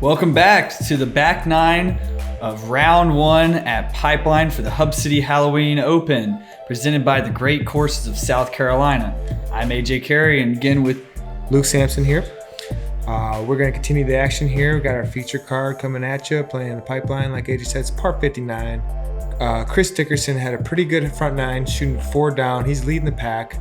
Welcome back to the back nine of round one at Pipeline for the Hub City Halloween Open, presented by the Great Courses of South Carolina. I'm AJ Carey, and again with Luke Sampson here. We're going to continue the action here. We got our feature card coming at you, playing the Pipeline. Like AJ said, it's par 59. Chris Dickerson had a pretty good front nine, shooting 4 down. He's leading the pack.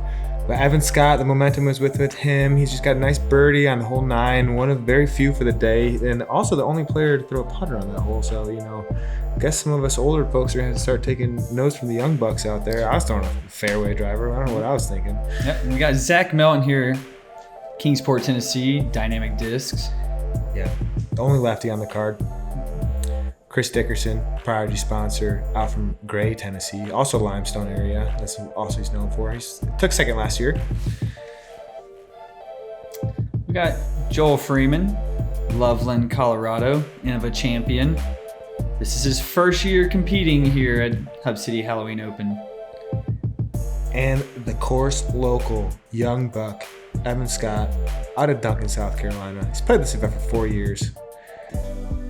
But Evan Scott, the momentum was with him. He's just got a nice birdie on the hole 9, one of very few for the day, and also the only player to throw a putter on that hole. So, I guess some of us older folks are going to start taking notes from the young bucks out there. I was throwing a fairway driver. I don't know what I was thinking. Yep, and we got Zach Melton here, Kingsport, Tennessee, Dynamic Discs. Yeah, the only lefty on the card. Chris Dickerson, Prodigy sponsor, out from Gray, Tennessee, also Limestone area. That's also he's known for. He took second last year. We got Joel Freeman, Loveland, Colorado, Innova champion. This is his first year competing here at Hub City Halloween Open. And the course local, young buck, Evan Scott, out of Duncan, South Carolina. He's played this event for 4 years.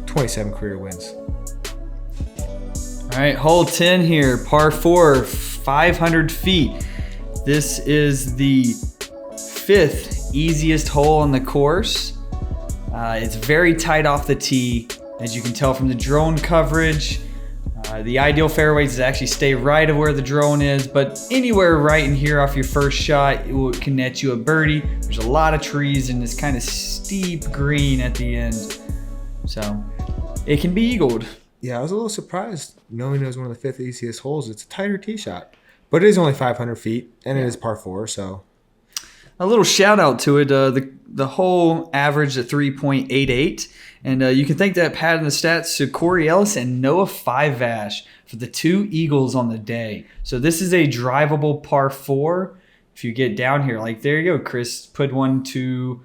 27 career wins. All right, hole 10 here, par 4, 500 feet. This is the 5th easiest hole on the course. It's very tight off the tee, as you can tell from the drone coverage. The ideal fairways is actually stay right of where the drone is, but anywhere right in here off your first shot, it will connect you a birdie. There's a lot of trees and this kind of steep green at the end, so it can be eagled. Yeah, I was a little surprised knowing it was one of the 5th easiest holes. It's a tighter tee shot, but it is only 500 feet, and it is par 4, so. A little shout out to it. The hole averaged at 3.88, and you can thank that pad in the stats to Corey Ellis and Noah Fiveash for the 2 eagles on the day. So this is a drivable par 4. If you get down here, like there you go, Chris put one to.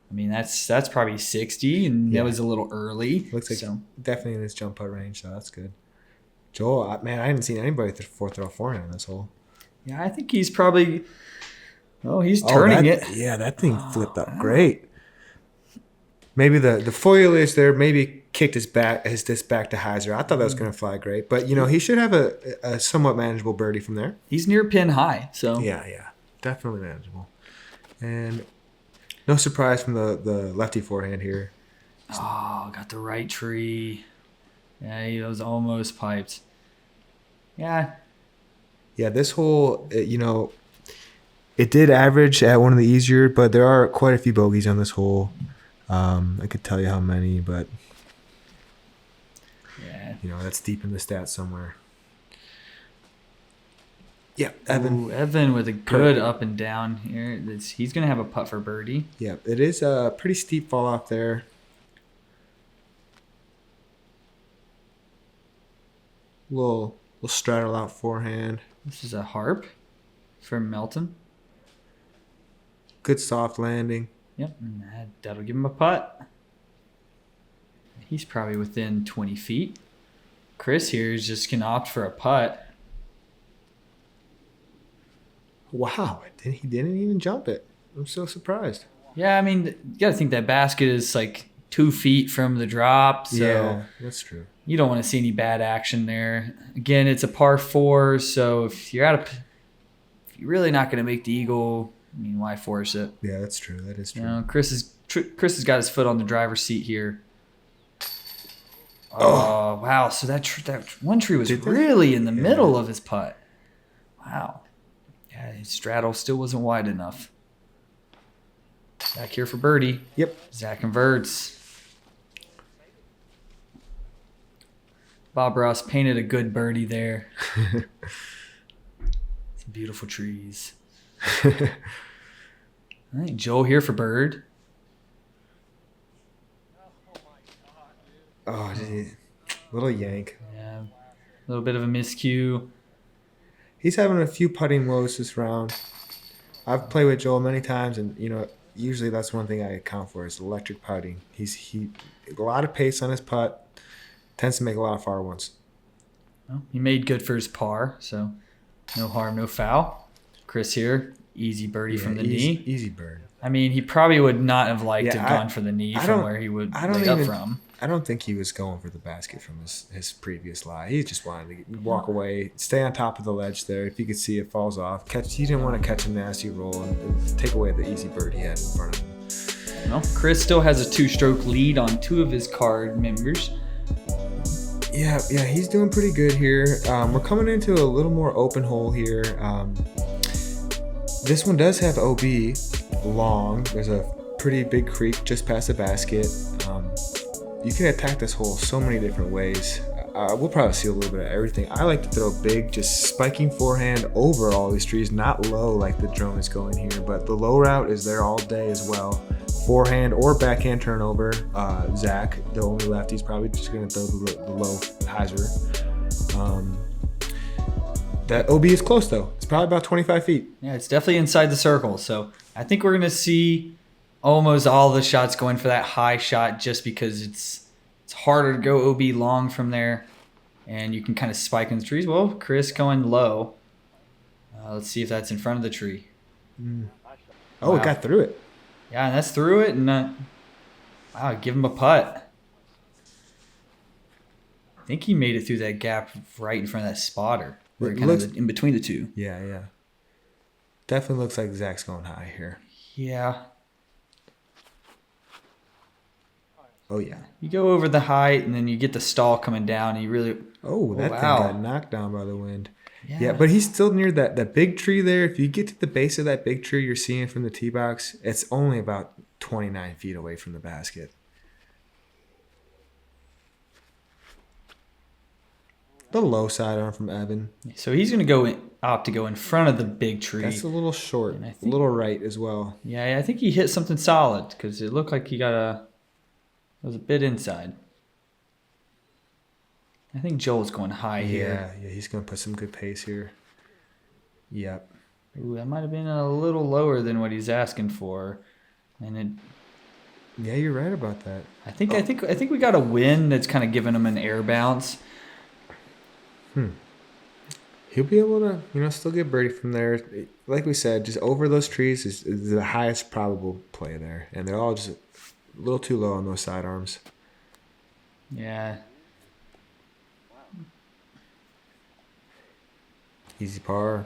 I mean, that's probably 60, and that was a little early. Looks like definitely in his jump putt range, so that's good. Joel, man, I hadn't seen anybody throw forehand on this hole. Yeah, I think he's probably. Oh, he's turning it. Yeah, that thing flipped up great. Maybe the foliage there maybe kicked his disc back to hyzer. I thought that was going to fly great, but he should have a somewhat manageable birdie from there. He's near pin high, so yeah, definitely manageable. And no surprise from the lefty forehand here. Oh, got the right tree. Yeah, he was almost piped. Yeah. Yeah, this hole, it did average at one of the easier, but there are quite a few bogeys on this hole. I could tell you how many, but yeah, that's deep in the stats somewhere. Yeah, Evan. Ooh, Evan with a good up and down here. He's going to have a putt for birdie. Yeah, it is a pretty steep fall off there. Little straddle out forehand. This is a harp from Melton. Good soft landing. Yep, and that'll give him a putt. He's probably within 20 feet. Chris here is just going to opt for a putt. Wow, he didn't even jump it. I'm so surprised. Yeah, I mean, you got to think that basket is like 2 feet from the drop. So yeah, that's true. You don't want to see any bad action there. Again, it's a par 4, so if you're really not going to make the eagle, I mean, why force it? Yeah, that's true. That is true. Chris has got his foot on the driver's seat here. Oh wow! So that one tree was really in the middle of his putt. Wow. Yeah, his straddle still wasn't wide enough. Back here for birdie. Yep. Zach converts. Bob Ross painted a good birdie there. Some beautiful trees. All right, Joel here for bird. Oh, little yank. Yeah, a little bit of a miscue. He's having a few putting woes this round. I've played with Joel many times, and usually that's one thing I account for is electric putting. He a lot of pace on his putt, tends to make a lot of far ones. Well, he made good for his par, so no harm, no foul. Chris here, easy birdie from the knee. Easy bird. I mean, he probably would not have liked to have gone for the knee from where he would lay up from. I don't think he was going for the basket from his previous lie. He just wanted to walk away, stay on top of the ledge there. If he could see it falls off, catch. He didn't want to catch a nasty roll and take away the easy bird he had in front of him. Well, Chris still has a 2-stroke lead on 2 of his card members. Yeah, he's doing pretty good here. We're coming into a little more open hole here. This one does have OB long. There's a pretty big creek just past the basket. You can attack this hole so many different ways. We'll probably see a little bit of everything. I like to throw big, just spiking forehand over all these trees, not low like the drone is going here, but the low route is there all day as well. Forehand or backhand turnover. Zach, the only lefty, is probably just going to throw the low hyzer. That OB is close though. It's probably about 25 feet. Yeah, it's definitely inside the circle. So I think we're going to see almost all the shots going for that high shot just because it's harder to go OB long from there. And you can kind of spike in the trees. Well, Chris going low. Let's see if that's in front of the tree. Oh, Wow. It got through it. Yeah, and that's through it. And wow, give him a putt. I think he made it through that gap right in front of that spotter. Where It kind looks- of in between the two. Yeah. Definitely looks like Zach's going high here. Yeah. Oh, yeah. You go over the height and then you get the stall coming down. And you really... Oh, that wow. thing got knocked down by the wind. Yeah, but he's still near that big tree there. If you get to the base of that big tree you're seeing from the tee box, it's only about 29 feet away from the basket. The low side arm from Evan. So he's going to opt to go in front of the big tree. That's a little short, And I a think- little right as well. Yeah, I think he hit something solid because it looked like he got it was a bit inside. I think Joel's going high here. Yeah, he's going to put some good pace here. Yep. Ooh, that might have been a little lower than what he's asking for. And Yeah, you're right about that. I think we got a wind that's kind of giving him an air bounce. He'll be able to, still get birdie from there. Like we said, just over those trees is the highest probable play there. And they're all just a little too low on those sidearms. Yeah. Easy par.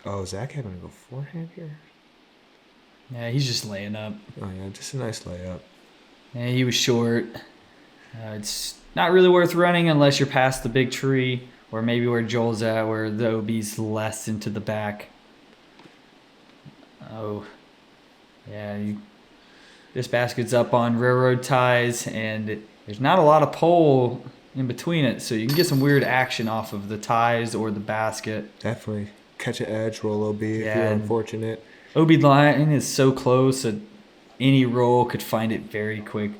Oh, Zach having to go forehand here? Yeah, he's just laying up. Oh, yeah, just a nice layup. Yeah, he was short. It's not really worth running unless you're past the big tree or maybe where Joel's at where the OB's less into the back. Oh, yeah. This basket's up on railroad ties and there's not a lot of pole in between it, so you can get some weird action off of the ties or the basket. Definitely. Catch an edge, roll OB if you're unfortunate. OB line is so close that any roll could find it very quick.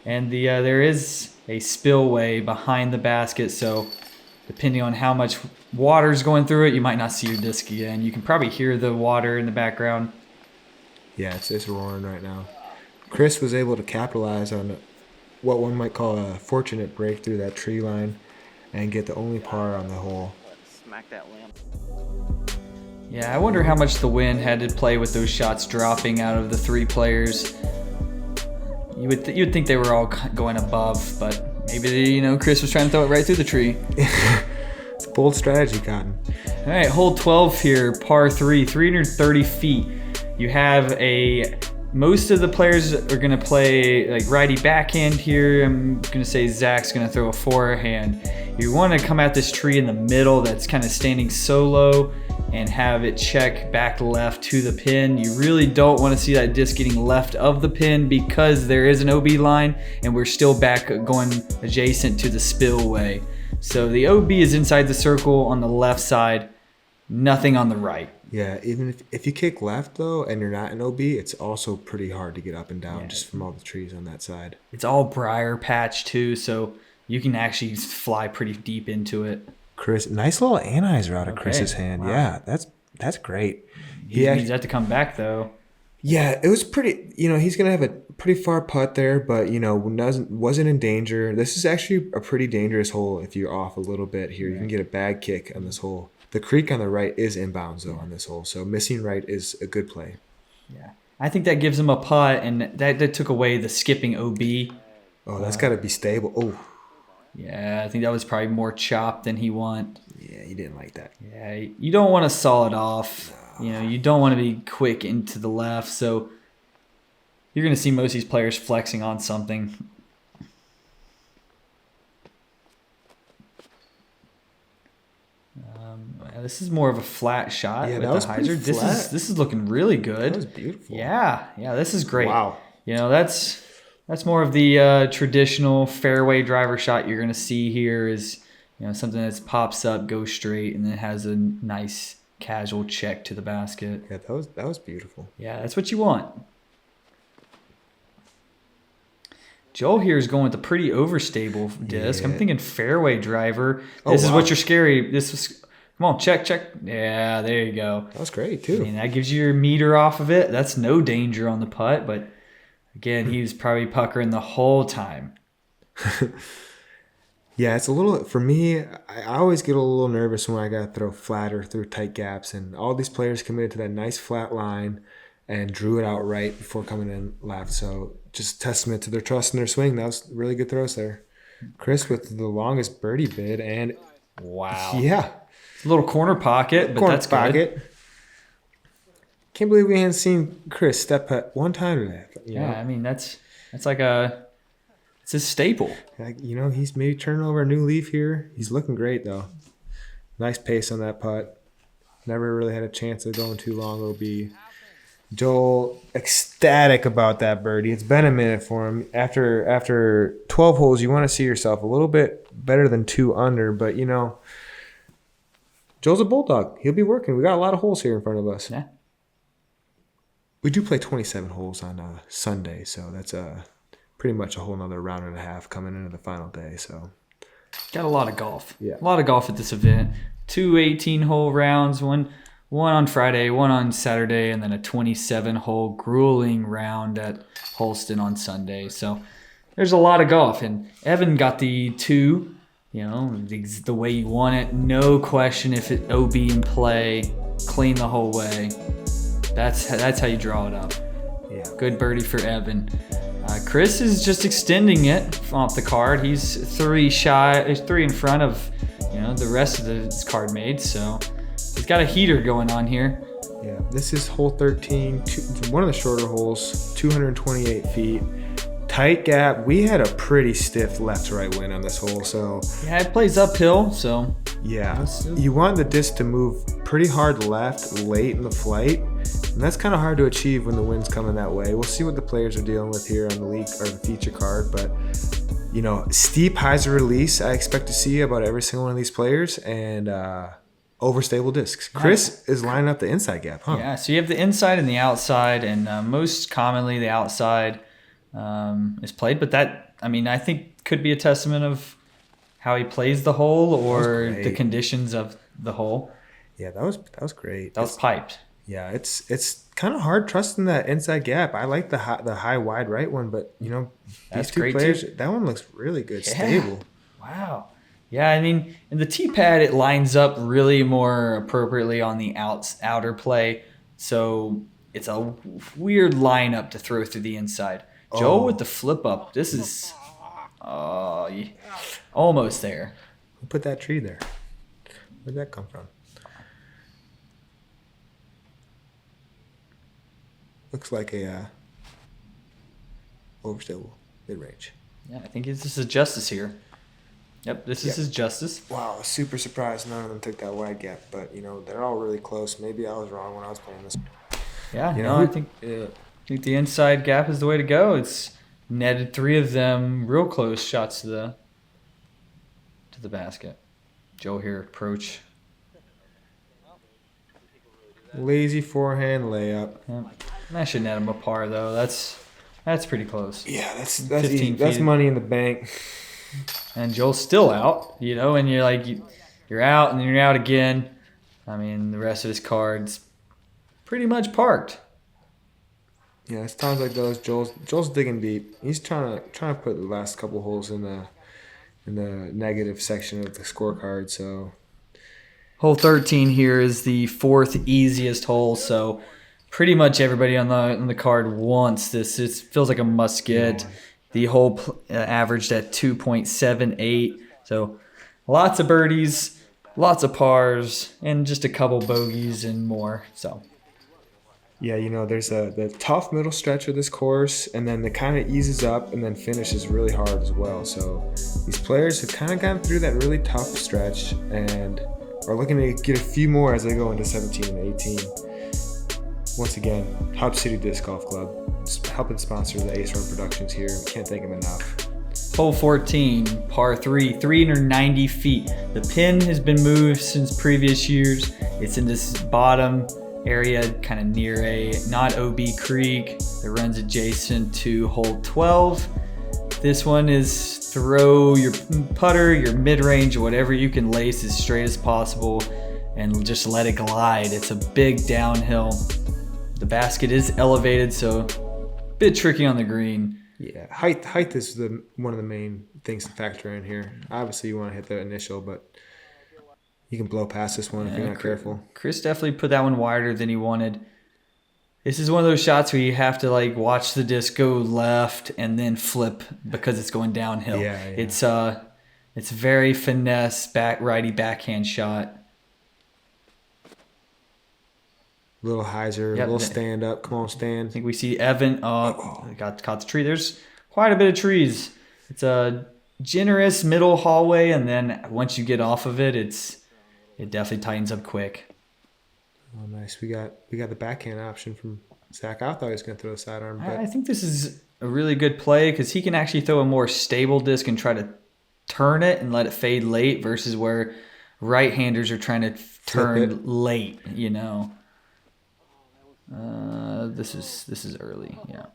And there is a spillway behind the basket, so depending on how much water is going through it, you might not see your disc again. You can probably hear the water in the background. Yeah, it's roaring right now. Chris was able to capitalize on what one might call a fortunate break through that tree line and get the only par on the hole. Smack that lamp. Yeah, I wonder how much the wind had to play with those shots dropping out of the 3 players. You'd think they were all going above, but maybe Chris was trying to throw it right through the tree. It's a bold strategy, Cotton. All right, hole 12 here, par 3, 330 feet. You have most of the players are going to play like righty backhand here. I'm going to say Zach's going to throw a forehand. You want to come at this tree in the middle that's kind of standing solo and have it check back left to the pin. You really don't want to see that disc getting left of the pin because there is an OB line and we're still back going adjacent to the spillway. So the OB is inside the circle on the left side, nothing on the right. Yeah, even if you kick left, though, and you're not an OB, it's also pretty hard to get up and down just from all the trees on that side. It's all briar patch, too, so you can actually fly pretty deep into it. Chris, nice little anhyzer out of Chris's hand. Wow. Yeah, that's great. He needs that to come back, though. Yeah, it was pretty, he's going to have a pretty far putt there, but, wasn't in danger. This is actually a pretty dangerous hole if you're off a little bit here. You can get a bad kick on this hole. The creek on the right is inbounds, though, on this hole, so missing right is a good play. Yeah. I think that gives him a putt, and that took away the skipping OB. Oh, that's got to be stable. Oh. Yeah, I think that was probably more chopped than he want. Yeah, he didn't like that. Yeah, you don't want to saw it off. No. You know, you don't want to be quick into the left. So you're going to see most of these players flexing on something. This is more of a flat shot with the hyzer. This is looking really good. That was beautiful. Yeah, this is great. Wow. You know, that's more of the traditional fairway driver shot you're going to see here is, you know, something that pops up, goes straight, and then has a nice casual check to the basket. Yeah, that was beautiful. Yeah, that's what you want. Joel here is going with a pretty overstable disc. Yeah. I'm thinking fairway driver. This is what you're scary. Come on, check. Yeah, there you go. That was great, too. I mean, that gives you your meter off of it. That's no danger on the putt, but again, he was probably puckering the whole time. Yeah, it's a little, for me, I always get a little nervous when I got to throw flat or through tight gaps, and all these players committed to that nice flat line and drew it out right before coming in left. So just testament to their trust in their swing. That was really good throws there. Chris with the longest birdie bid, and wow. Yeah. A little corner pocket, but that's good. Can't believe we hadn't seen Chris step putt one time today. Yeah, I mean, that's like it's a staple. You know, he's maybe turning over a new leaf here. He's looking great, though. Nice pace on that putt. Never really had a chance of going too long OB. Joel, ecstatic about that birdie. It's been a minute for him. After 12 holes, you want to see yourself a little bit better than 2 under, but, you know, Joel's a bulldog. He'll be working. We got a lot of holes here in front of us. Yeah. We do play 27 holes on Sunday, so that's pretty much a whole nother round and a half coming into the final day. So got a lot of golf. Yeah. A lot of golf at this event. 2 18-hole rounds, one on Friday, one on Saturday, and then a 27-hole grueling round at Holston on Sunday. So there's a lot of golf. And Evan got the 2. You know, the way you want it. No question if it OB in play, clean the whole way. That's how you draw it up. Yeah. Good birdie for Evan. Chris is just extending it off the card. He's 3 in front of, you know, the rest of his card mates. So he's got a heater going on here. Yeah, this is hole 13, one of the shorter holes, 228 feet. Tight gap. We had a pretty stiff left-right wind on this hole, so yeah, it plays uphill, so yeah, you want the disc to move pretty hard left late in the flight, and that's kind of hard to achieve when the wind's coming that way. We'll see what the players are dealing with here on the leak or the feature card, but you know, steep hyzer release I expect to see about every single one of these players, and overstable discs. Chris is lining up the inside gap, huh? Yeah, so you have the inside and the outside, and most commonly the outside is played, but that, I mean, I think could be a testament of how he plays the hole or the conditions of the hole. Yeah, that was great. That was piped. Yeah, it's kind of hard trusting that inside gap. I like the high wide right one, but you know, that's these two great players, too. That one looks really good, stable. Wow. Yeah, I mean, in the tee pad, it lines up really more appropriately on the outer play, so it's a weird lineup to throw through the inside. Joe with the flip up. This is almost there. Who put that tree there? Where'd that come from? Looks like a overstable mid-range. Yeah, I think this is justice here. Yep, this is his justice. Wow, super surprised none of them took that wide gap, but you know, they're all really close. Maybe I was wrong when I was playing this. Yeah, you know, I think the inside gap is the way to go. It's netted 3 of them real close shots to the basket. Joe here approach. Lazy forehand layup. Yeah. That should net him a par though. That's pretty close. Yeah, that's 15 easy. That's money in the bank. And Joel's still out, you know, and you're like you're out and then you're out again. I mean, the rest of his cards pretty much parked. Yeah, it's times like those. Joel's digging deep. He's trying to put the last couple holes in the negative section of the scorecard. So, hole 13 here is the 4th easiest hole. So, pretty much everybody on the card wants this. It feels like a must get. The hole averaged at 2.78. So lots of birdies, lots of pars, and just a couple bogeys and more. So Yeah, there's the tough middle stretch of this course, and then it kind of eases up and then finishes really hard as well. So these players have kind of gone through that really tough stretch and are looking to get a few more as they go into 17 and 18. Once again, Hub City Disc Golf Club, helping sponsor the Run Productions here. We can't thank them enough. hole 14, par 3, 390 feet. The pin has been moved since previous years. It's in this bottom area, kind of near a not OB Creek that runs adjacent to hole 12. This one is throw your putter, your mid-range, whatever you can lace as straight as possible and just let it glide. It's a big downhill. The basket is elevated, so a bit tricky on the green. Yeah, height is one of the main things to factor in here. Obviously, you want to hit the initial, but you can blow past this one if you're not careful. Chris definitely put that one wider than he wanted. This is one of those shots where you have to watch the disc go left and then flip because it's going downhill. Yeah. It's very finesse righty backhand shot. Little hyzer, little stand up. Come on, stand. I think we see Evan. Got the tree. There's quite a bit of trees. It's a generous middle hallway, and then once you get off of it, it definitely tightens up quick. Oh, nice. We got the backhand option from Zach. I thought he was going to throw a sidearm. But I think this is a really good play because he can actually throw a more stable disc and try to turn it and let it fade late versus where right-handers are trying to turn late, This is early, yeah.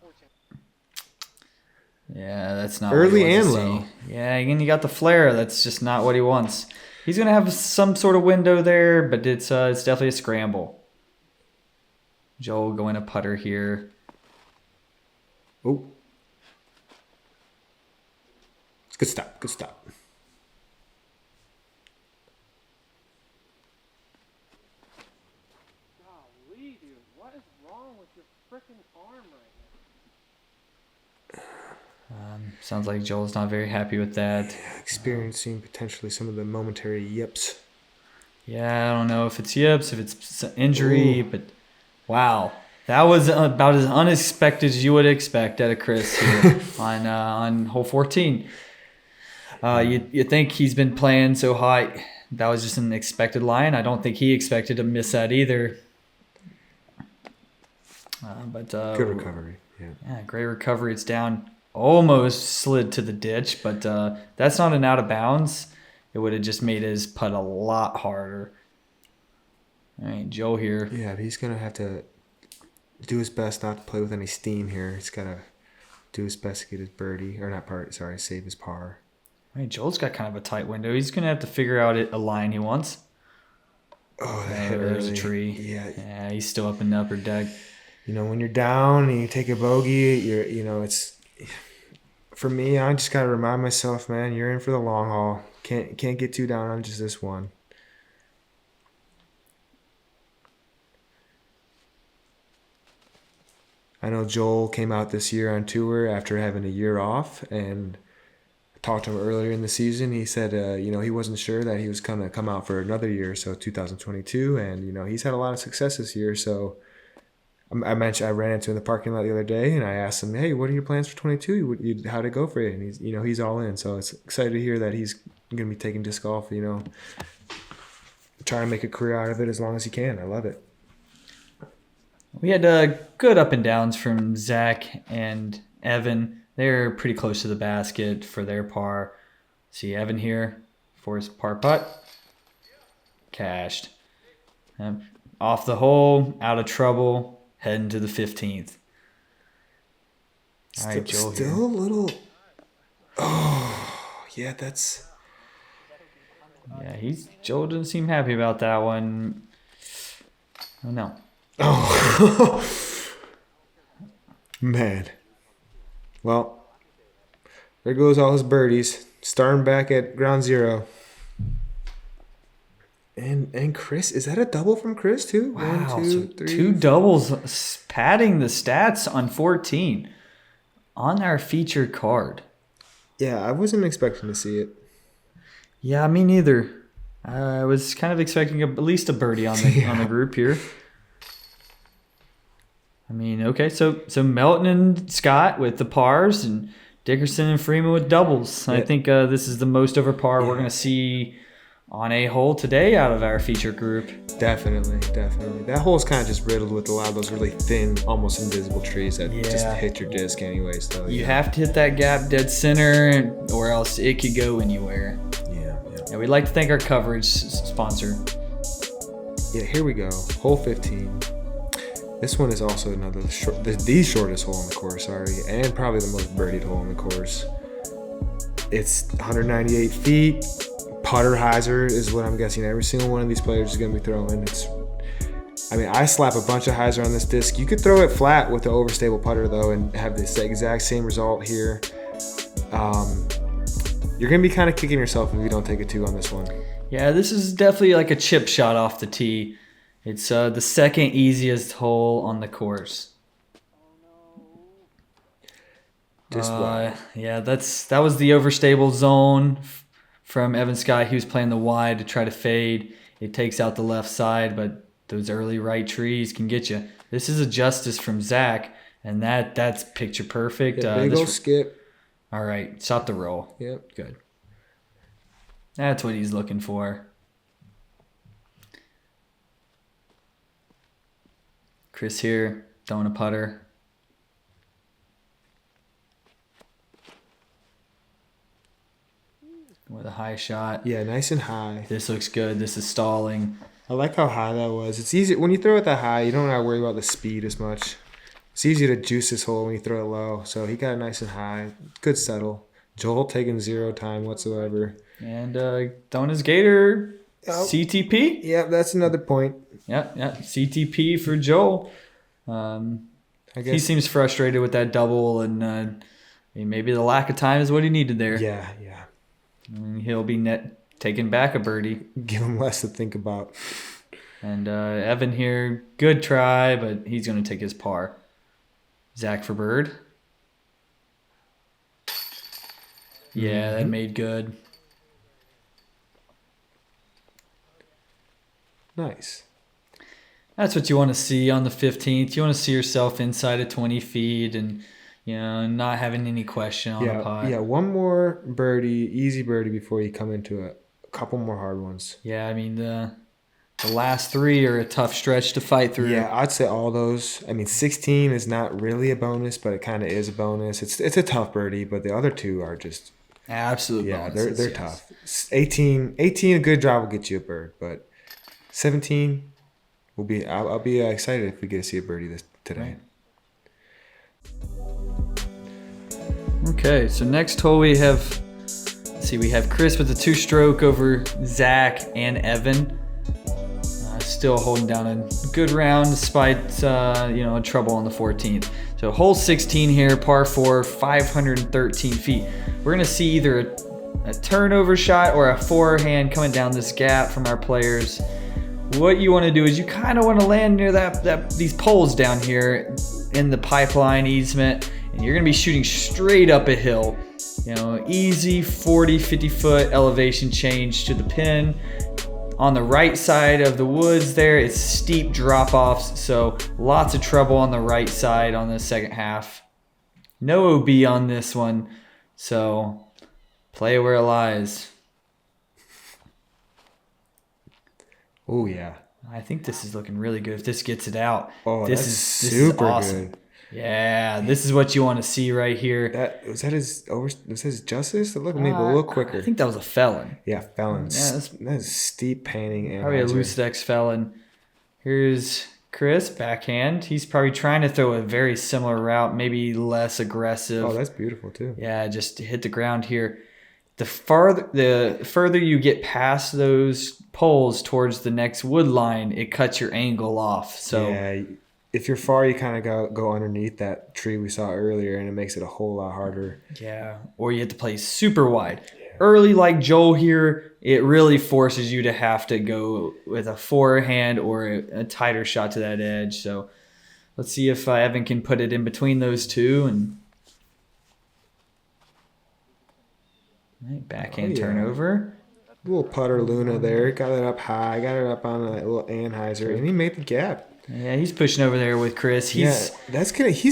Yeah, that's not early what he and wants to low. see. Yeah, again, you got the flare. That's just not what he wants. He's gonna have some sort of window there, but it's definitely a scramble. Joel going to putter here. Oh, it's good stop. Good stop. Golly, dude, what is wrong with your freaking arm right now? Sounds like Joel's not very happy with that. Yeah, experiencing potentially some of the momentary yips. Yeah, I don't know if it's yips, if it's injury, but wow. That was about as unexpected as you would expect out of Chris here on hole 14. You think he's been playing so hot. That was just an expected line. I don't think he expected to miss that either. Good recovery. Yeah, great recovery. It's down. Almost slid to the ditch, but that's not an out of bounds. It would have just made his putt a lot harder. All right, Joe here. Yeah, but he's going to have to do his best not to play with any steam here. He's got to do his best to get his birdie, or not birdie, sorry, save his par. All right, Joel's got kind of a tight window. He's going to have to figure out a line he wants. Oh, there's a tree. Yeah, he's still up in the upper deck. When you're down and you take a bogey, it's... For me, I just got to remind myself, man, you're in for the long haul. Can't get too down on just this one. I know Joel came out this year on tour after having a year off, and I talked to him earlier in the season. He said, he wasn't sure that he was going to come out for another year, so 2022, and, he's had a lot of success this year, so... I ran into him in the parking lot the other day, and I asked him, "Hey, what are your plans for 22? How'd it go for you?" And he's all in. So it's excited to hear that he's going to be taking disc golf. Trying to make a career out of it as long as he can. I love it. We had good up and downs from Zach and Evan. They're pretty close to the basket for their par. See Evan here for his par putt. Cashed. Off the hole, out of trouble. Heading to the 15th. All right, Joel still here. A little... Oh, yeah, that's... Yeah, Joel doesn't seem happy about that one. Oh, no. Oh. Man. Well, there goes all his birdies. Starting back at ground zero. And Chris, is that a double from Chris too? Wow, 1, 2, 3. Two doubles padding the stats on 14. on our feature card. Yeah, I wasn't expecting to see it. Yeah, me neither. I was kind of expecting at least a birdie on the group here. I mean, okay, so Melton and Scott with the pars and Dickerson and Freeman with doubles. Yeah. I think this is the most over par we're going to see on a hole today out of our feature group. Definitely. That hole's kind of just riddled with a lot of those really thin, almost invisible trees that just hit your disc anyways. So, you have to hit that gap dead center or else it could go anywhere. Yeah, we'd like to thank our coverage sponsor. Yeah, here we go. Hole 15. This one is also another the shortest hole on the course, and probably the most birdied hole on the course. It's 198 feet. Putter hyzer is what I'm guessing every single one of these players is going to be throwing. I slap a bunch of hyzer on this disc. You could throw it flat with the overstable putter though and have this exact same result here. You're going to be kind of kicking yourself if you don't take a 2 on this one. Yeah, this is definitely like a chip shot off the tee. It's the second easiest hole on the course. Yeah, that was the overstable zone from Evan Scott. He was playing the wide to try to fade. It takes out the left side, but those early right trees can get you. This is a justice from Zach, and that's picture perfect. Yeah, big old skip. All right, stop the roll. Yep. Good. That's what he's looking for. Chris here, throwing a putter. With a high shot. Yeah, nice and high. This looks good. This is stalling. I like how high that was. It's easy when you throw it that high. You don't have to worry about the speed as much. It's easy to juice this hole when you throw it low. So he got it nice and high. Good settle. Joel taking 0 time whatsoever. And throwing his gator. CTP. Yeah, that's another point. Yeah. CTP for Joel. I guess he seems frustrated with that double, and maybe the lack of time is what he needed there. Yeah. And he'll be taking back a birdie. Give him less to think about. And Evan here, good try, but he's going to take his par. Zach for bird. Yeah, that made good. Nice. That's what you want to see on the 15th. You want to see yourself inside of 20 feet and, not having any question on the putt. Yeah, one more birdie, easy birdie before you come into a couple more hard ones. Yeah, I mean, the last 3 are a tough stretch to fight through. Yeah, I'd say all those. 16 is not really a bonus, but it kind of is a bonus. It's a tough birdie, but the other 2 are just absolute bonuses. They're tough. 18, a good drive will get you a bird, but 17 will be. I'll be excited if we get to see a birdie today. Right. Okay, so next hole we have Chris with a 2-stroke over Zach and Evan. Still holding down a good round despite trouble on the 14th. So hole 16 here, par 4, 513 feet. We're gonna see either a turnover shot or a forehand coming down this gap from our players. What you want to do is you kind of want to land near these poles down here in the pipeline easement, and you're gonna be shooting straight up a hill. Easy 40, 50 foot elevation change to the pin. On the right side of the woods there, it's steep drop-offs, so lots of trouble on the right side on the second half. No OB on this one, so play where it lies. Oh, yeah. I think this is looking really good if this gets it out. Oh, this is super awesome. Good. Yeah, this is what you want to see right here. Was that his justice? It looked maybe a little quicker. I think that was a felon. Yeah, felon. Yeah, that is steep panning. And probably a loose X felon. Here's Chris, backhand. He's probably trying to throw a very similar route, maybe less aggressive. Oh, that's beautiful too. Yeah, just to hit the ground here. The further you get past those poles towards the next wood line, it cuts your angle off. So yeah, if you're far, you kind of go underneath that tree we saw earlier, and it makes it a whole lot harder. Yeah, or you have to play super wide. Yeah. Early, like Joel here, it really forces you to have to go with a forehand or a tighter shot to that edge. So let's see if Evan can put it in between those two and Right, backhand Oh, yeah. turnover. Little putter Luna there. Got it up high. Got it up on that little Anheuser, and he made the gap. Yeah, he's pushing over there with Chris. He's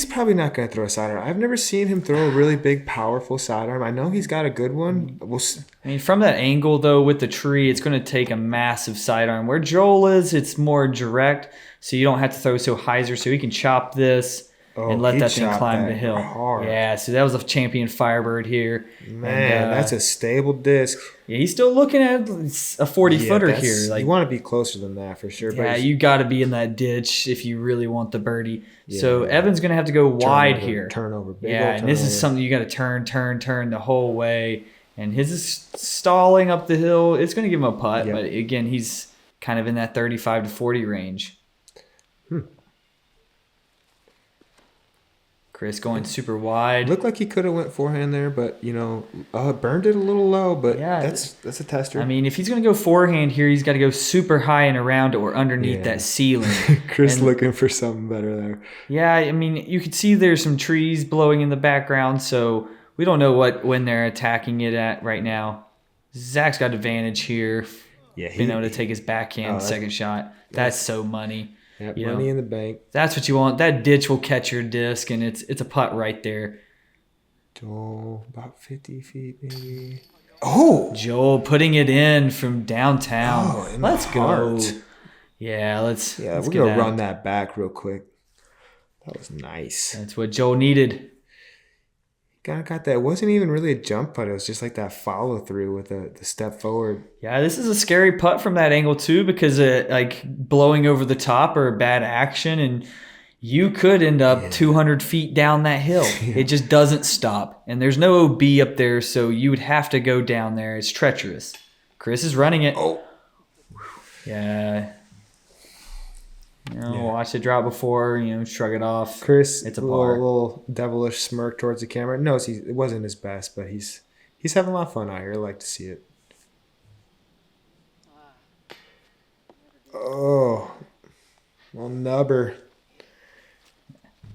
probably not gonna throw a sidearm. I've never seen him throw a really big, powerful sidearm. I know he's got a good one. I mean, from that angle though, with the tree, it's going to take a massive sidearm. Where Joel is, it's more direct, so you don't have to throw so hyzer, so he can chop this and let that thing climb the hill. Hard. Yeah, so that was a champion Firebird here. Man, and, that's a stable disc. Yeah, he's still looking at a 40-footer here. Like, you want to be closer than that for sure. Yeah, but you got to be in that ditch if you really want the birdie. So Evan's going to have to go wide here. Turnover. And this is something you got to turn the whole way. And his is stalling up the hill. It's going to give him a putt, but again, he's kind of in that 35 to 40 range. Chris going super wide. Looked like he could have went forehand there, but burned it a little low. But that's a tester. I mean, if he's gonna go forehand here, he's got to go super high and around or underneath that ceiling. Chris looking for something better there. Yeah, I mean, you could see there's some trees blowing in the background, so we don't know when they're attacking it at right now. Zach's got advantage here. Yeah, being able to take his backhand second shot. That's so money. Yep, money in the bank. That's what you want. That ditch will catch your disc, and it's a putt right there. Joel, about 50 feet maybe. Oh! Joel putting it in from downtown. Oh, let's go. Yeah, let's we're going to run that back real quick. That was nice. That's what Joel needed. Got that. It wasn't even really a jump putt. It was just like that follow through with the step forward. Yeah, this is a scary putt from that angle too, because like blowing over the top or bad action, and you could end up 200 feet down that hill. It just doesn't stop, and there's no OB up there, so you would have to go down there. It's treacherous. Chris is running it. Oh, yeah. Watch it drop before, shrug it off. Chris, it's a little devilish smirk towards the camera. Knows it wasn't his best, but he's having a lot of fun out here. I like to see it. Oh, well, nubber.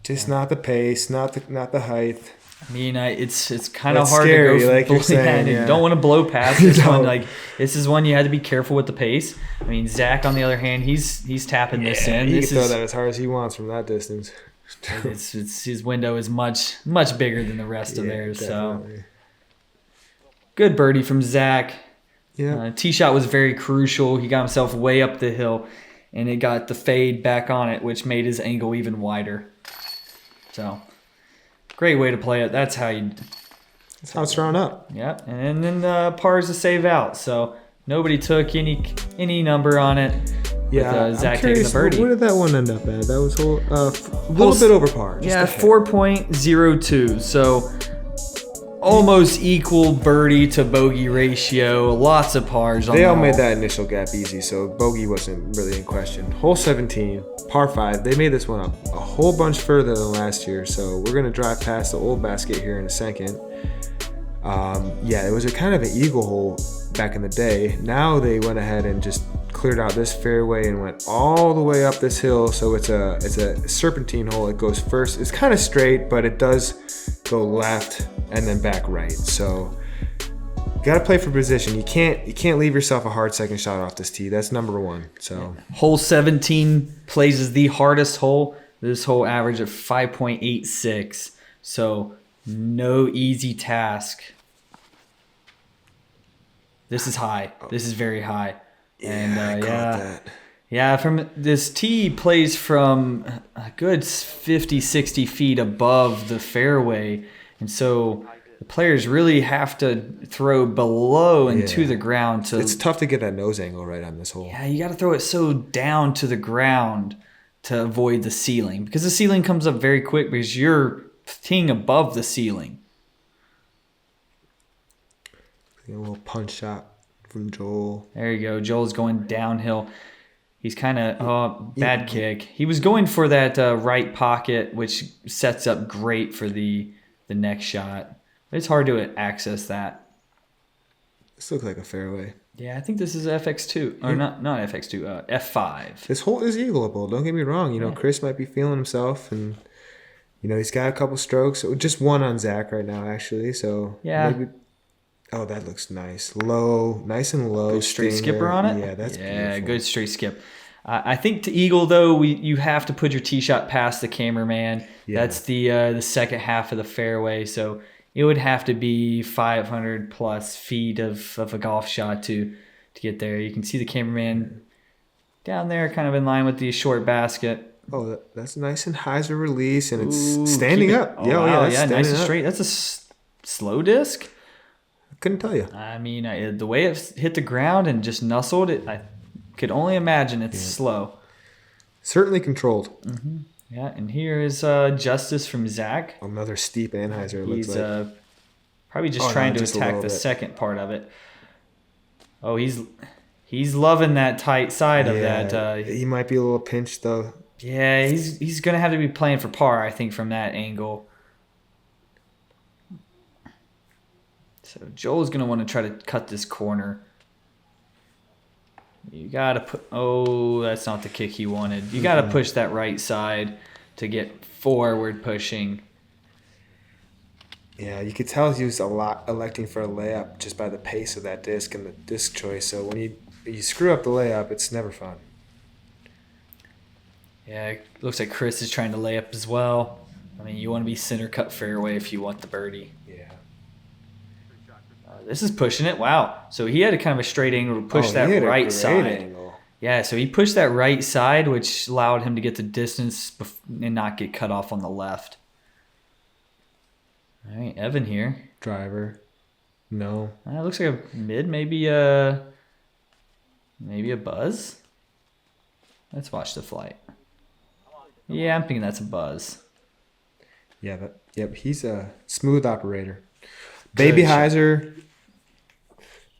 Just not the pace, not the height. I mean, it's kind of hard scary, to go. Like you're saying, You don't want to blow past this one. Like this is one you had to be careful with the pace. I mean, Zach on the other hand, he's tapping this in. He can throw that as hard as he wants from that distance. it's his window is much bigger than the rest of theirs. Definitely. So good birdie from Zach. Yeah, tee shot was very crucial. He got himself way up the hill, and it got the fade back on it, which made his angle even wider. So. Great way to play it. That's how it's drawn up. Yeah, and then par is a save out. So nobody took any number on it. Yeah, with, Zach taking the birdie. Where did that one end up at? That was a little bit over par. Yeah, 4.02. So almost equal birdie to bogey ratio. Lots of pars. They all made that initial gap easy, so bogey wasn't really in question. Hole 17, par 5. They made this one up a whole bunch further than last year, so we're going to drive past the old basket here in a second. It was a kind of an eagle hole back in the day. Now they went ahead and just cleared out this fairway and went all the way up this hill, so it's a serpentine hole. It goes first. It's kind of straight, but it does go left and then back right. So you got to play for position. You can't leave yourself a hard second shot off this tee. That's number one. So hole 17 plays as the hardest hole. This hole average of 5.86. So no easy task. This is high. This is very high. Yeah, from this tee plays from a good 50, 60 feet above the fairway. And so the players really have to throw below and to the ground. It's tough to get that nose angle right on this hole. Yeah, you got to throw it so down to the ground to avoid the ceiling. Because the ceiling comes up very quick because you're teeing above the ceiling. A little punch shot from Joel. There you go. Joel's going downhill. He's kind of bad kick. He was going for that right pocket, which sets up great for the next shot. But it's hard to access that. This looks like a fairway. Yeah, I think this is FX2. Or not FX2, F5. This hole is eagleable. Don't get me wrong. Chris might be feeling himself, and he's got a couple strokes. Just one on Zach right now, actually. So maybe Oh, that looks nice. Low, nice and low. Good straight stinger. skipper on it. Yeah, that's yeah, beautiful. good straight skip. I think to eagle though, you have to put your tee shot past the cameraman. Yeah. That's the second half of the fairway, so it would have to be 500 plus feet of a golf shot to get there. You can see the cameraman down there, kind of in line with the short basket. Oh, that's nice and hyzer release, and it's Ooh, standing keep it- up. Oh, Yeah, wow, that's yeah, nice standing and up. straight. That's a slow disc. Couldn't tell you. I mean, the way it hit the ground and just nuzzled it, I could only imagine it's slow. Certainly controlled. Yeah, and here is Justice from Zach. Another steep anhyzer. It looks He's like. probably just Oh, no, trying to just a attack little the bit. second part of it. Oh, he's loving that tight side of that. He might be a little pinched though. Yeah, he's gonna have to be playing for par, I think, from that angle. So Joel's gonna want to try to cut this corner. You gotta put. Oh, that's not the kick he wanted. You gotta push that right side to get forward pushing. Yeah, you could tell he was electing for a layup just by the pace of that disc and the disc choice. So when you screw up the layup, it's never fun. Yeah, it looks like Chris is trying to lay up as well. I mean, you want to be center cut fairway if you want the birdie. Yeah. This is pushing it. Wow. So he had a kind of a straight angle to push he that had a right great side. angle. Yeah, so he pushed that right side, which allowed him to get the distance and not get cut off on the left. All right, Evan here. Driver. No. It looks like a mid, maybe a buzz. Let's watch the flight. Yeah, I'm thinking that's a buzz. Yeah, yep, he's a smooth operator. Baby shot. hyzer.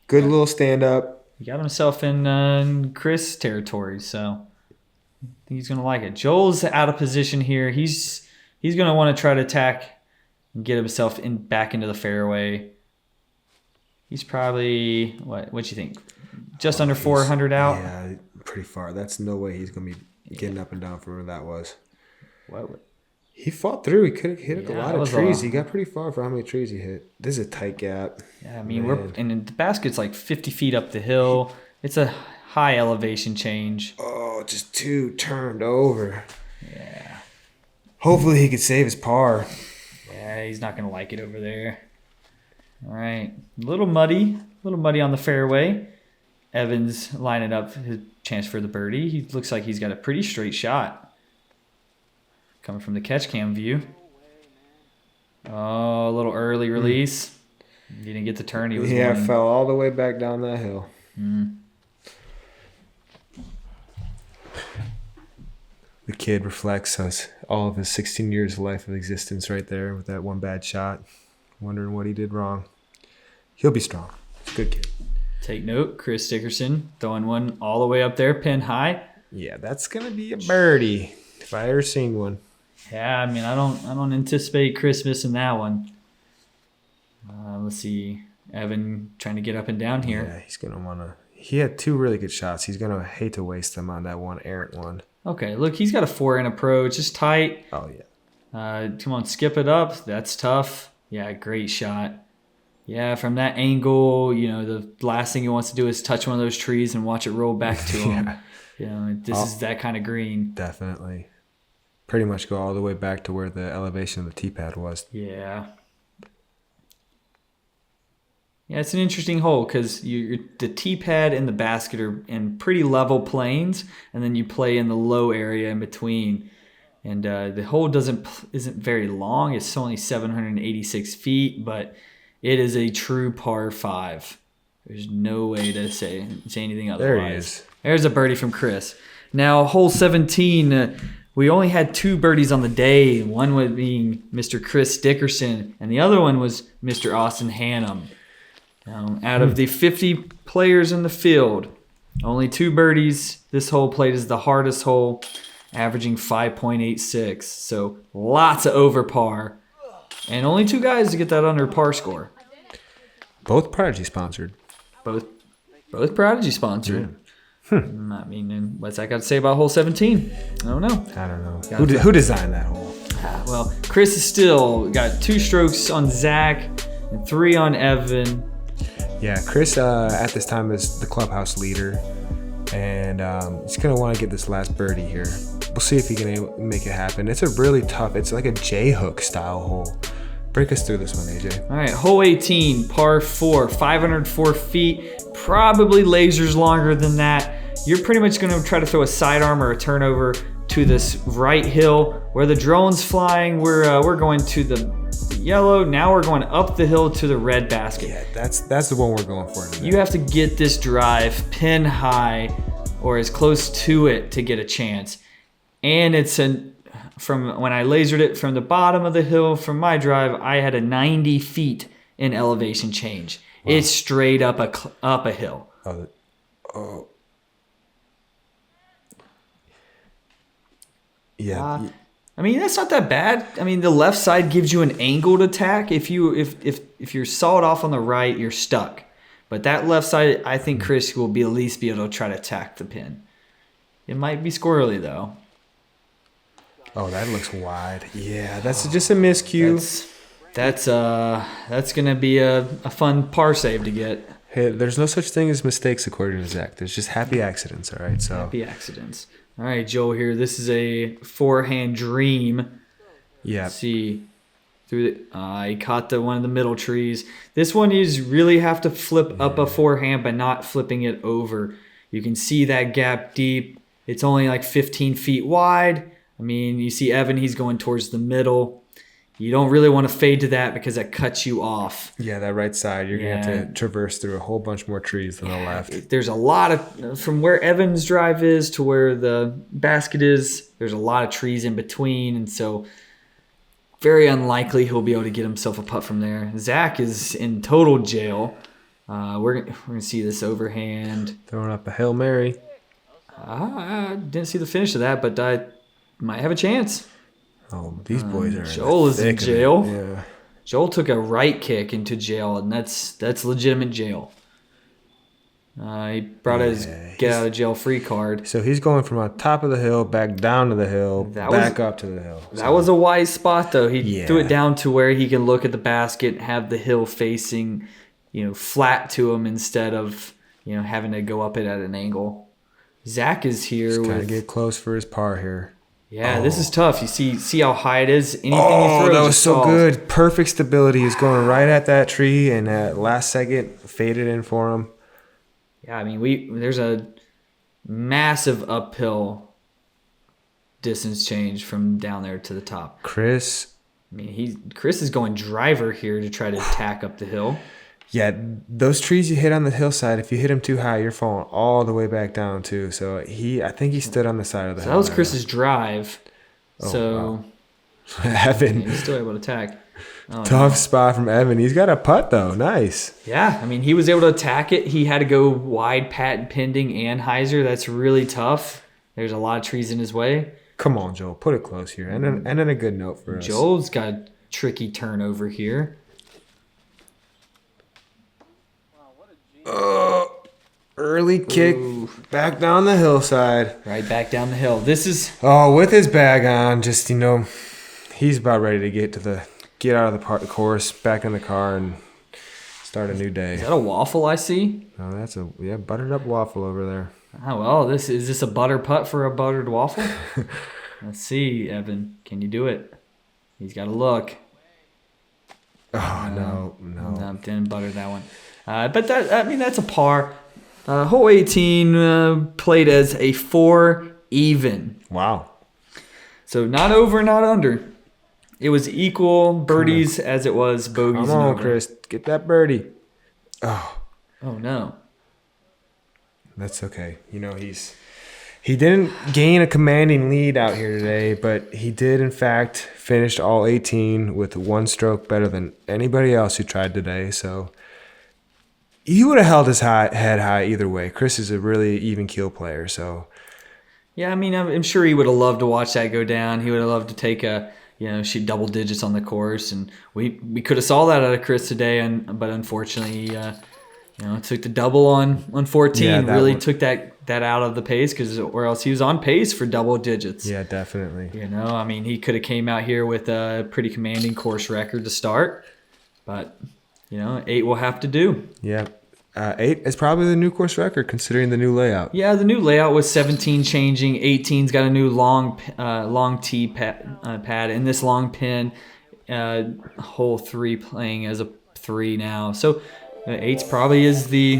Good little stand up. He got himself in Chris territory, so I think he's gonna like it. Joel's out of position here. He's gonna want to try to attack and get himself back into the fairway. He's probably what you think? Just under 400 out. Yeah, pretty far. That's no way he's gonna be getting up and down from where that was. What? He fought through. He could have hit a Yeah, lot that of was trees. a- He got pretty far for how many trees he hit. This is a tight gap. Yeah, I mean Man. and the basket's like 50 feet up the hill. It's a high elevation change. Oh, just two turned over. Yeah. Hopefully he could save his par. Yeah, he's not gonna like it over there. All right, a little muddy on the fairway. Evans lining up his chance for the birdie. He looks like he's got a pretty straight shot. Coming from the catch cam view. Oh, a little early release. He didn't get the turn he was wanting. Fell all the way back down that hill. The kid reflects us all of his 16 years of life of existence right there with that one bad shot. Wondering what he did wrong. He'll be strong. He's a good kid. Take note, Chris Dickerson throwing one all the way up there, pin high. Yeah, that's gonna be a birdie if I ever seen one. Yeah, I mean, I don't anticipate Chris missing that one. Let's see, Evan trying to get up and down here. Yeah, he's gonna wanna. He had two really good shots. He's gonna hate to waste them on that one errant one. Okay, look, he's got a 4-in approach, just tight. Oh yeah. Come on, skip it up. That's tough. Yeah, great shot. Yeah, from that angle, the last thing he wants to do is touch one of those trees and watch it roll back to him. This is that kind of green. Definitely. Pretty much go all the way back to where the elevation of the tee pad was. Yeah. Yeah, it's an interesting hole because the tee pad and the basket are in pretty level planes, and then you play in the low area in between. And the hole isn't very long. It's only 786 feet, but it is a true par 5. There's no way to say anything otherwise. There he is. There's a birdie from Chris. Now, hole 17, we only had 2 birdies on the day. One was being Mr. Chris Dickerson, and the other one was Mr. Austin Hannum. Out of the 50 players in the field, only 2 birdies. This hole played is the hardest hole, averaging 5.86. So lots of over par. And only 2 guys to get that under par score. Both Prodigy sponsored. Both Prodigy sponsored. I mean, and what's that got to say about hole 17? I don't know. I don't know. Who designed that hole? Well, Chris has still got 2 strokes on Zach and 3 on Evan. Yeah, Chris at this time is the clubhouse leader, and he's gonna want to get this last birdie here. We'll see if he can make it happen. It's a really tough. It's like a J-hook style hole. Break us through this one, AJ. All right, hole 18, par 4, 504 feet. Probably lasers longer than that. You're pretty much going to try to throw a sidearm or a turnover to this right hill where the drone's flying. We're going to the yellow. Now we're going up the hill to the red basket. Yeah, that's the one we're going for today. You have to get this drive pin high or as close to it to get a chance. And it's from when I lasered it from the bottom of the hill from my drive, I had a 90 feet in elevation change. Wow. It's straight up a hill. Oh. Yeah. I mean, that's not that bad. I mean, the left side gives you an angled attack. If you're sawed off on the right, you're stuck. But that left side, I think Chris will at least be able to try to attack the pin. It might be squirrely though. Oh, that looks wide. Yeah, that's just a miscue. That's gonna be a fun par save to get. Hey, there's no such thing as mistakes according to Zach. There's just happy accidents, all right? So happy accidents. All right, Joe here. This is a forehand dream. Yeah. Let's see. Through he caught one of the middle trees. This one you really have to flip up a forehand, but not flipping it over. You can see that gap deep. It's only like 15 feet wide. I mean, you see Evan, he's going towards the middle. You don't really want to fade to that because that cuts you off. Yeah, that right side, you're going to have to traverse through a whole bunch more trees than the left. There's a lot of, from where Evan's drive is to where the basket is, there's a lot of trees in between. And so very unlikely he'll be able to get himself a putt from there. Zach is in total jail. We're going to see this overhand. Throwing up a Hail Mary. I didn't see the finish of that, but I might have a chance. Oh, these boys are. Joel is in jail. Yeah. Joel took a right kick into jail, and that's legitimate jail. He brought his get out of jail free card. So he's going from on top of the hill back down to the hill, back up to the hill. That was a wise spot though. He threw it down to where he can look at the basket, have the hill facing, flat to him instead of having to go up it at an angle. Zach is here. Just gotta get close for his par here. Yeah, this is tough. You see how high it is. Anything you throw, that was so falls. good. Perfect stability. He's going right at that tree, and at last second, faded in for him. Yeah, I mean, there's a massive uphill distance change from down there to the top. Chris is going driver here to try to tack up the hill. Yeah, those trees you hit on the hillside, if you hit them too high, you're falling all the way back down too. So I think he stood on the side of the hill. That was Chris's drive. Wow. Evan. He's still able to attack. Tough spot from Evan. He's got a putt though. Nice. Yeah, I mean, he was able to attack it. He had to go wide, patent pending, and hyzer. That's really tough. There's a lot of trees in his way. Come on, Joel. Put it close here. And then a good note for us. Joel's got a tricky turnover here. Early kick back down the hillside. Right back down the hill. This is with his bag on, just he's about ready to get out of the course, back in the car, and start a new day. Is that a waffle I see? No, that's a buttered up waffle over there. Oh well, is this a butter putt for a buttered waffle? Let's see, Evan. Can you do it? He's got to look. No, didn't butter that one. But that's a par. Hole 18 played as a 4 even. Wow. So not over, not under. It was equal birdies as it was bogeys. Come on, and over. Chris, get that birdie. Oh no. That's okay. He didn't gain a commanding lead out here today, but he did in fact finish all 18 with 1 stroke better than anybody else who tried today. So he would have held his head high either way. Chris is a really even keel player, so. Yeah, I mean, I'm sure he would have loved to watch that go down. He would have loved to take shoot double digits on the course, and we could have saw that out of Chris today, but unfortunately, took the double on 14. Yeah, really took that out of the pace or else he was on pace for double digits. Yeah, definitely. I mean, he could have came out here with a pretty commanding course record to start, but 8 will have to do. Yeah. 8 is probably the new course record considering the new layout. Yeah, the new layout was 17 changing. 18's got a new long tee pad and this long pin. Hole 3 playing as a 3 now. So 8's probably is the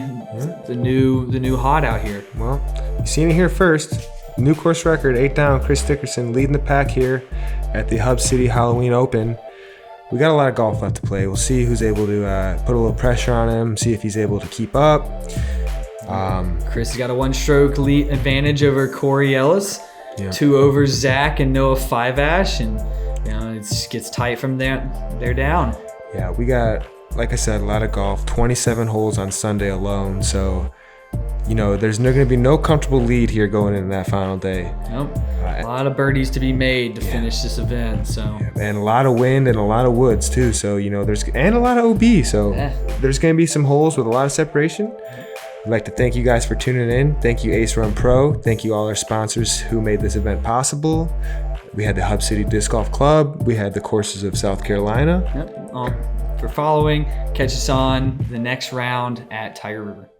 new hot out here. Well, you seen it here first. New course record, 8 down. Chris Dickerson leading the pack here at the Hub City Halloween Open. We got a lot of golf left to play. We'll see who's able to put a little pressure on him, see if he's able to keep up. Chris has got a 1-stroke lead advantage over Corey Ellis, 2 over Zach and Noah Five-Ash, and it just gets tight from there down. Yeah, we got, like I said, a lot of golf. 27 holes on Sunday alone, so there's going to be no comfortable lead here going into that final day. Nope. A lot of birdies to be made to finish this event. So and a lot of wind and a lot of woods too. So there's a lot of OB. So there's going to be some holes with a lot of separation. I'd like to thank you guys for tuning in. Thank you Ace Run Pro. Thank you all our sponsors who made this event possible. We had the Hub City Disc Golf Club. We had the Courses of South Carolina. For following, catch us on the next round at Tiger River.